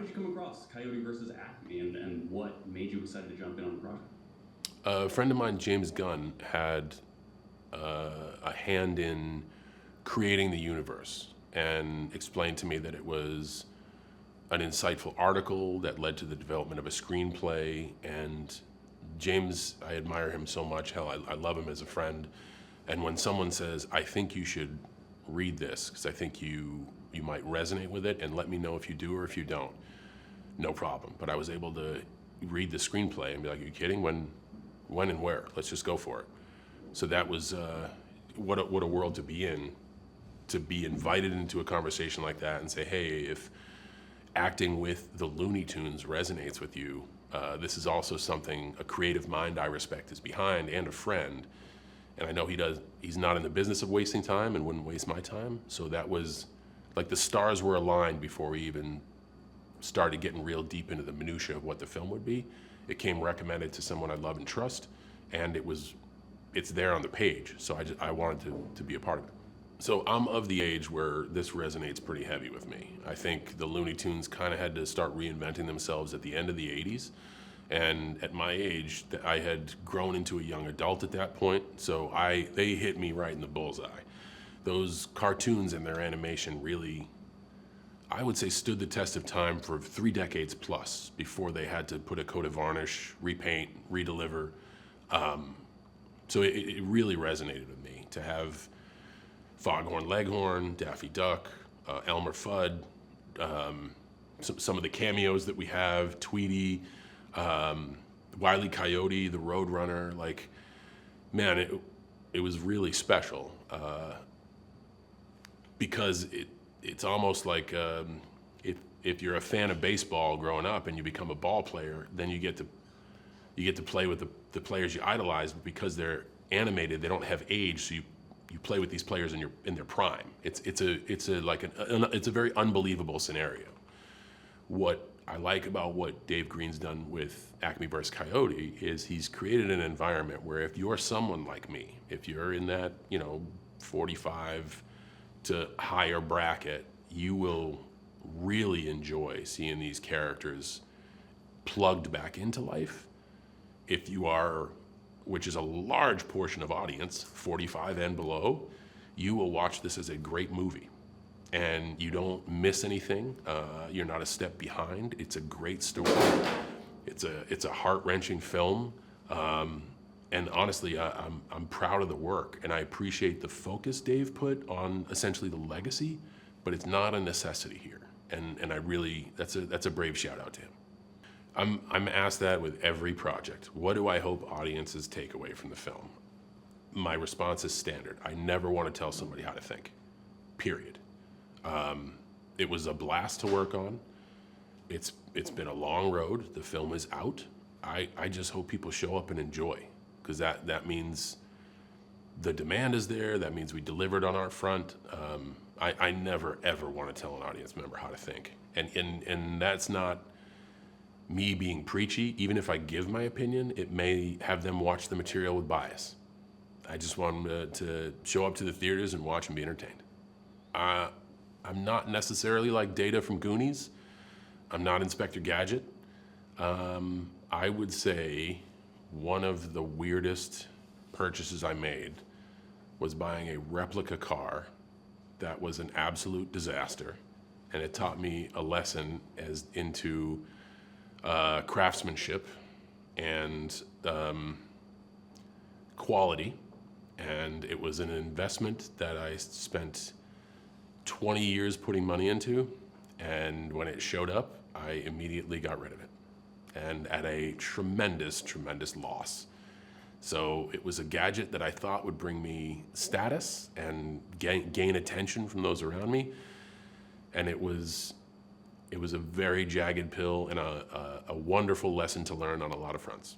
did you come across Coyote versus Acme, and what made you excited to jump in on the project? A friend of mine, James Gunn, had a hand in creating the universe and explained to me that it was an insightful article that led to the development of a screenplay. And James, I admire him so much. Hell, I love him as a friend. And when someone says, I think you should read this, because I think you might resonate with it, and let me know if you do or if you don't, no problem. But I was able to read the screenplay and be like, are you kidding? When and where? Let's just go for it. So that was, what a world to be in, to be invited into a conversation like that and say, hey, if acting with the Looney Tunes resonates with you, this is also something a creative mind I respect is behind, and a friend. And I know he's not in the business of wasting time and wouldn't waste my time. So that was like the stars were aligned before we even started getting real deep into the minutia of what the film would be. It came recommended to someone I love and trust, and it's there on the page. So I wanted to be a part of it. So I'm of the age where this resonates pretty heavy with me. I think the Looney Tunes kind of had to start reinventing themselves at the end of the 80s. And at my age, I had grown into a young adult at that point. So they hit me right in the bullseye. Those cartoons and their animation really, I would say, stood the test of time for 3 decades plus before they had to put a coat of varnish, repaint, redeliver. So it really resonated with me to have Foghorn Leghorn, Daffy Duck, Elmer Fudd, some of the cameos that we have, Tweety, Wile E. Coyote, the Roadrunner. Like, man, it was really special because it's almost like if you're a fan of baseball growing up and you become a ball player, then you get to play with the players you idolize, but because they're animated, they don't have age, so you play with these players in their prime. It's a very unbelievable scenario. What I like about what Dave Green's done with Acme vs. Coyote is he's created an environment where if you're someone like me, if you're in that 45 to higher bracket, you will really enjoy seeing these characters plugged back into life. If you are, which is a large portion of audience, 45 and below, you will watch this as a great movie. And you don't miss anything. You're not a step behind. It's a great story. It's a heart-wrenching film. And honestly, I'm proud of the work, and I appreciate the focus Dave put on essentially the legacy, but it's not a necessity here. And I really, that's a brave shout out to him. I'm asked that with every project. What do I hope audiences take away from the film? My response is standard. I never want to tell somebody how to think, period. It was a blast to work on. It's been a long road. The film is out. I just hope people show up and enjoy, because that means the demand is there. That means we delivered on our front. I never, ever want to tell an audience member how to think. And that's not me being preachy. Even if I give my opinion, it may have them watch the material with bias. I just want them to show up to the theaters and watch and be entertained. I'm not necessarily like Data from Goonies. I'm not Inspector Gadget. I would say one of the weirdest purchases I made was buying a replica car that was an absolute disaster, and it taught me a lesson as into craftsmanship and quality, and it was an investment that I spent 20 years putting money into, and when it showed up, I immediately got rid of it, and at a tremendous, tremendous loss. So it was a gadget that I thought would bring me status and gain attention from those around me, and it was a very jagged pill and a wonderful lesson to learn on a lot of fronts.